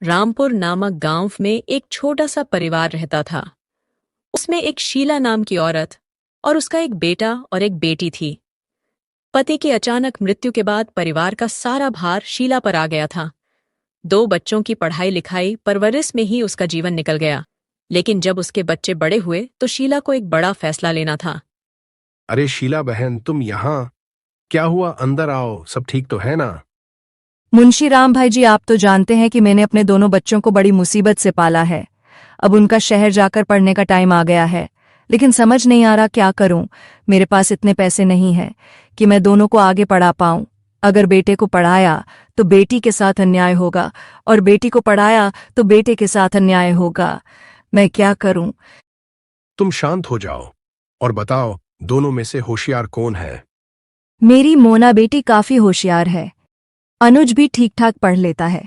रामपुर नामक गांव में एक छोटा सा परिवार रहता था। उसमें एक शीला नाम की औरत और उसका एक बेटा और एक बेटी थी। पति की अचानक मृत्यु के बाद परिवार का सारा भार शीला पर आ गया था। 2 बच्चों की पढ़ाई लिखाई परवरिश में ही उसका जीवन निकल गया। लेकिन जब उसके बच्चे बड़े हुए तो शीला को एक बड़ा फैसला लेना था। अरे शीला बहन, तुम यहाँ? क्या हुआ? अंदर आओ, सब ठीक तो है ना? मुंशी राम भाई जी, आप तो जानते हैं कि मैंने अपने दोनों बच्चों को बड़ी मुसीबत से पाला है। अब उनका शहर जाकर पढ़ने का टाइम आ गया है, लेकिन समझ नहीं आ रहा क्या करूं। मेरे पास इतने पैसे नहीं हैं कि मैं दोनों को आगे पढ़ा पाऊं। अगर बेटे को पढ़ाया तो बेटी के साथ अन्याय होगा, और बेटी को पढ़ाया तो बेटे के साथ अन्याय होगा। मैं क्या करूं? तुम शांत हो जाओ और बताओ, दोनों में से होशियार कौन है? मेरी मोना बेटी काफी होशियार है। अनुज भी ठीक ठाक पढ़ लेता है,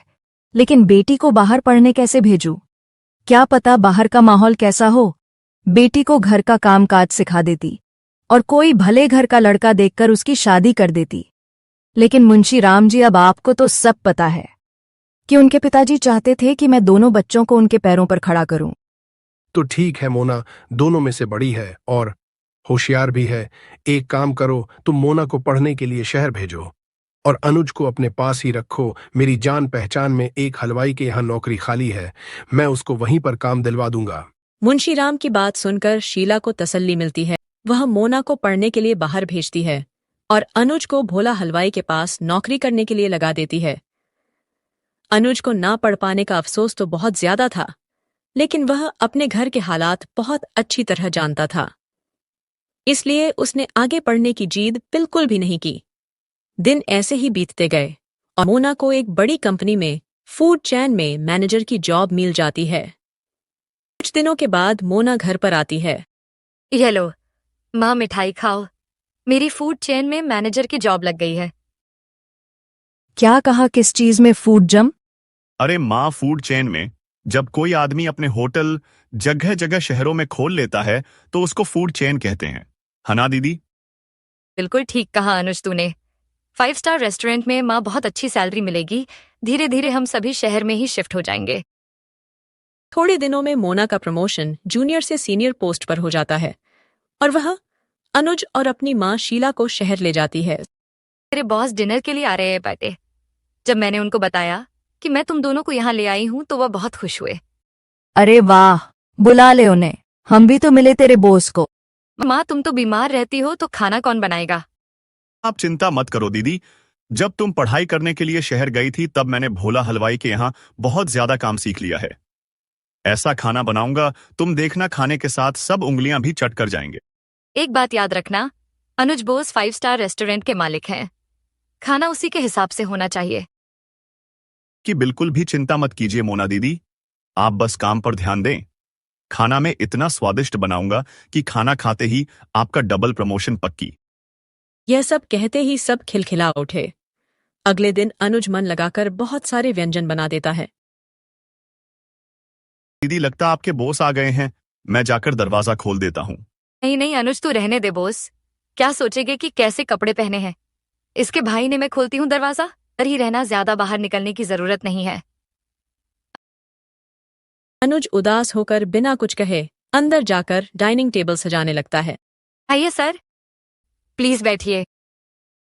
लेकिन बेटी को बाहर पढ़ने कैसे भेजूं? क्या पता बाहर का माहौल कैसा हो। बेटी को घर का कामकाज सिखा देती और कोई भले घर का लड़का देखकर उसकी शादी कर देती। लेकिन मुंशी राम जी, अब आपको तो सब पता है कि उनके पिताजी चाहते थे कि मैं दोनों बच्चों को उनके पैरों पर खड़ा करूं। तो ठीक है मोना, दोनों में से बड़ी है और होशियार भी है। एक काम करो, तुम मोना को पढ़ने के लिए शहर भेजो और अनुज को अपने पास ही रखो। मेरी जान पहचान में एक हलवाई के यहाँ नौकरी खाली है, मैं उसको वहीं पर काम दिलवा दूंगा। मुंशीराम की बात सुनकर शीला को तसल्ली मिलती है। वह मोना को पढ़ने के लिए बाहर भेजती है और अनुज को भोला हलवाई के पास नौकरी करने के लिए लगा देती है। अनुज को ना पढ़ पाने का अफसोस तो बहुत ज्यादा था, लेकिन वह अपने घर के हालात बहुत अच्छी तरह जानता था। इसलिए उसने आगे पढ़ने की जिद बिल्कुल भी नहीं की। दिन ऐसे ही बीतते गए और मोना को एक बड़ी कंपनी में फूड चेन में मैनेजर की जॉब मिल जाती है। कुछ दिनों के बाद मोना घर पर आती है। ये लो माँ, मिठाई खाओ। मेरी फूड चेन में मैनेजर की जॉब लग गई है। क्या कहा? किस चीज में फूड जम? अरे माँ, फूड चेन में जब कोई आदमी अपने होटल जगह जगह शहरों में खोल लेता है तो उसको फूड चेन कहते हैं, है ना दीदी? बिल्कुल ठीक कहा अनुज तूने। 5 स्टार रेस्टोरेंट में माँ बहुत अच्छी सैलरी मिलेगी। धीरे धीरे हम सभी शहर में ही शिफ्ट हो जाएंगे। थोड़े दिनों में मोना का प्रमोशन जूनियर से सीनियर पोस्ट पर हो जाता है और वह अनुज और अपनी माँ शीला को शहर ले जाती है। मेरे बॉस डिनर के लिए आ रहे हैं बेटे। जब मैंने उनको बताया कि मैं तुम दोनों को यहाँ ले आई हूँ तो वह बहुत खुश हुए। अरे वाह, बुला ले उन्हें, हम भी तो मिले तेरे बॉस को। माँ, तुम तो बीमार रहती हो तो खाना कौन बनाएगा? आप चिंता मत करो दीदी। जब तुम पढ़ाई करने के लिए शहर गई थी तब मैंने भोला हलवाई के यहाँ बहुत ज्यादा काम सीख लिया है। ऐसा खाना बनाऊंगा, तुम देखना, खाने के साथ सब उंगलियां भी चट कर जाएंगे। एक बात याद रखना, अनुज बोस 5 स्टार रेस्टोरेंट के मालिक हैं। खाना उसी के हिसाब से होना चाहिए। कि बिल्कुल भी चिंता मत कीजिए मोना दीदी, आप बस काम पर ध्यान दें। खाना में इतना स्वादिष्ट बनाऊंगा कि खाना खाते ही आपका डबल प्रमोशन पक्की। यह सब कहते ही सब खिलखिला उठे। अगले दिन अनुज मन लगाकर बहुत सारे व्यंजन बना देता है। दीदी, लगता आपके बॉस आ गए हैं, मैं जाकर दरवाजा खोल देता हूँ। नहीं नहीं अनुज, तू रहने दे। बोस क्या सोचेगे कि कैसे कपड़े पहने हैं। इसके भाई ने, मैं खोलती हूँ दरवाजा। अंदर ही रहना, ज्यादा बाहर निकलने की जरूरत नहीं है। अनुज उदास होकर बिना कुछ कहे अंदर जाकर डाइनिंग टेबल सजाने लगता है। आइए सर, प्लीज बैठिए।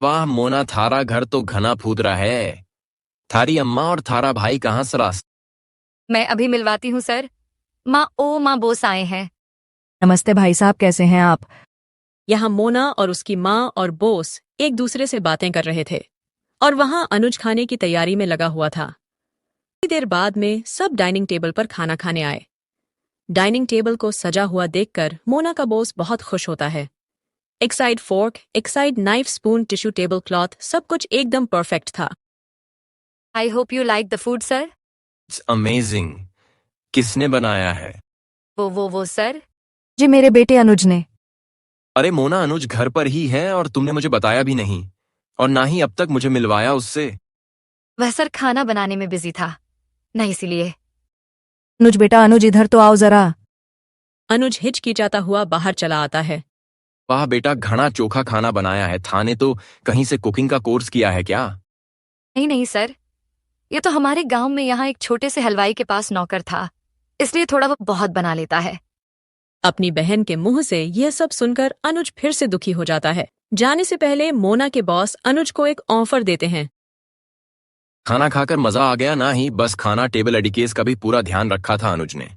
वाह मोना, थारा घर तो घना फूदरा है। थारी अम्मा और थारा भाई कहाँ सरास? मैं अभी मिलवाती हूँ सर। माँ बोस आए हैं। नमस्ते भाई साहब, कैसे हैं आप? यहाँ मोना और उसकी माँ और बोस एक दूसरे से बातें कर रहे थे और वहाँ अनुज खाने की तैयारी में लगा हुआ था। थोड़ी देर बाद में सब डाइनिंग टेबल पर खाना खाने आए। डाइनिंग टेबल को सजा हुआ देखकर मोना का बॉस बहुत खुश होता है। एक साइड फोर्क, एक side knife, spoon, tissue, table cloth, सब कुछ एकदम परफेक्ट था। I hope you like the food sir. It's amazing. किसने बनाया है? वो सर। जी, मेरे बेटे अनुज ने। अरे मोना, अनुज घर पर ही है और तुमने मुझे बताया भी नहीं, और ना ही अब तक मुझे मिलवाया उससे। वह सर खाना बनाने में बिजी था, नहीं इसीलिए। अनुज बेटा, अनुज इधर तो आओ जरा। अनुज हिचकिचाता हुआ बाहर चला आता है। वाह बेटा, घना चोखा खाना बनाया है। थाने तो कहीं से कुकिंग का कोर्स किया है क्या? नहीं नहीं सर, ये तो हमारे गांव में यहाँ एक छोटे से हलवाई के पास नौकर था, इसलिए थोड़ा वो बहुत बना लेता है। अपनी बहन के मुंह से यह सब सुनकर अनुज फिर से दुखी हो जाता है। जाने से पहले मोना के बॉस अनुज को एक ऑफर देते हैं। खाना खाकर मजा आ गया ना, ही बस खाना टेबल एडिकेस का भी पूरा ध्यान रखा था अनुज ने।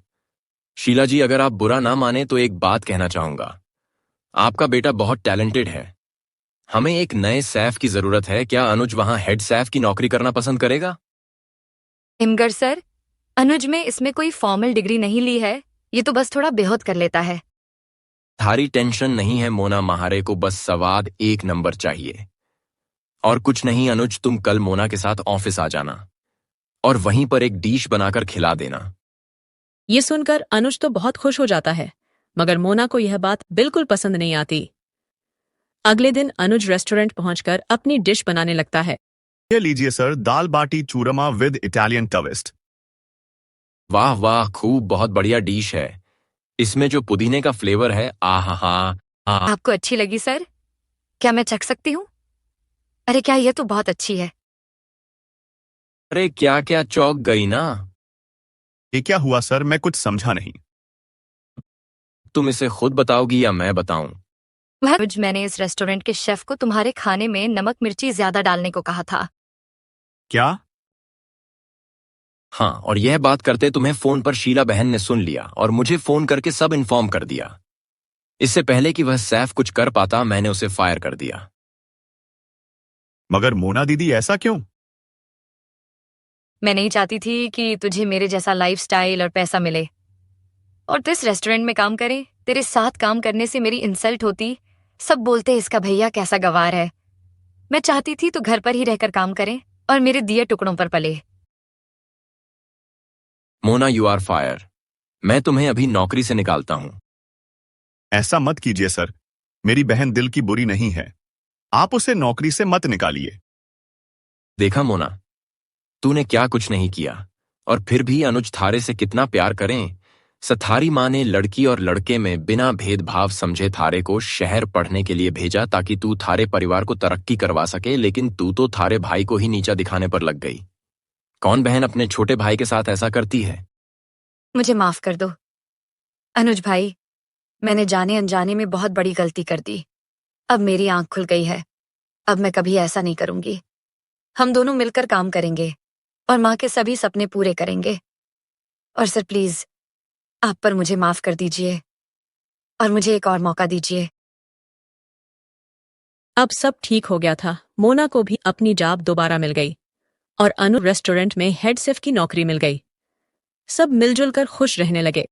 शीला जी, अगर आप बुरा ना माने तो एक बात कहना चाहूंगा। आपका बेटा बहुत टैलेंटेड है। हमें एक नए सैफ की जरूरत है। क्या अनुज वहां हेड सैफ की नौकरी करना पसंद करेगा? हिमगर सर, अनुज में इसमें कोई फॉर्मल डिग्री नहीं ली है, ये तो बस थोड़ा बेहोद कर लेता है। थारी टेंशन नहीं है मोना महारे को, बस स्वाद एक नंबर चाहिए। और कुछ नहीं अनुज, तुम कल मोना के साथ ऑफिस आ जाना और वहीं पर एक डिश बनाकर खिला देना। ये सुनकर अनुज तो बहुत खुश हो जाता है, मगर मोना को यह बात बिल्कुल पसंद नहीं आती। अगले दिन अनुज रेस्टोरेंट पहुंचकर अपनी डिश बनाने लगता है। ये लीजिए sir, dal baati churma with Italian twist. वाह वाह, खूब, बहुत बढ़िया डिश है। इसमें जो पुदीने का फ्लेवर है, आहा हा। आपको अच्छी लगी सर? क्या मैं चख सकती हूँ? अरे क्या, ये तो बहुत अच्छी है। अरे क्या क्या चौंक गई ना? ये क्या हुआ सर, मैं कुछ समझा नहीं। तुम इसे खुद बताओगी या मैं बताऊं? अनुज, मैंने इस रेस्टोरेंट के शेफ को तुम्हारे खाने में नमक मिर्ची ज्यादा डालने को कहा था। क्या? हाँ, और यह बात करते तुम्हें फोन पर शीला बहन ने सुन लिया और मुझे फोन करके सब इन्फॉर्म कर दिया। इससे पहले कि वह सैफ कुछ कर पाता, मैंने उसे फायर कर दिया। मगर मोना दीदी, ऐसा क्यों? मैं नहीं चाहती थी कि तुझे मेरे जैसा लाइफस्टाइल और पैसा मिले और तू इस रेस्टोरेंट में काम करे। तेरे साथ काम करने से मेरी इंसल्ट होती, सब बोलते इसका भैया कैसा गवार है। मैं चाहती थी तू घर पर ही रहकर काम करे और मेरे दिए टुकड़ों पर पले। Mona, you are fire. मैं तुम्हें अभी नौकरी से निकालता हूं। ऐसा मत कीजिए सर, मेरी बहन दिल की बुरी नहीं है, आप उसे नौकरी से मत निकालिए। देखा मोना, तूने क्या कुछ नहीं किया और फिर भी अनुज थारे से कितना प्यार करें। सथारी माँ ने लड़की और लड़के में बिना भेदभाव समझे थारे को शहर पढ़ने के लिए भेजा ताकि तू थारे परिवार को तरक्की करवा सके, लेकिन तू तो थारे भाई को ही नीचा दिखाने पर लग गई। कौन बहन अपने छोटे भाई के साथ ऐसा करती है? मुझे माफ कर दो अनुज भाई, मैंने जाने अनजाने में बहुत बड़ी गलती कर दी। अब मेरी आंख खुल गई है, अब मैं कभी ऐसा नहीं करूंगी। हम दोनों मिलकर काम करेंगे और माँ के सभी सपने पूरे करेंगे। और सर प्लीज, आप पर मुझे माफ कर दीजिए और मुझे एक और मौका दीजिए। अब सब ठीक हो गया था। मोना को भी अपनी जॉब दोबारा मिल गई और अनु रेस्टोरेंट में हेड शेफ की नौकरी मिल गई। सब मिलजुल कर खुश रहने लगे।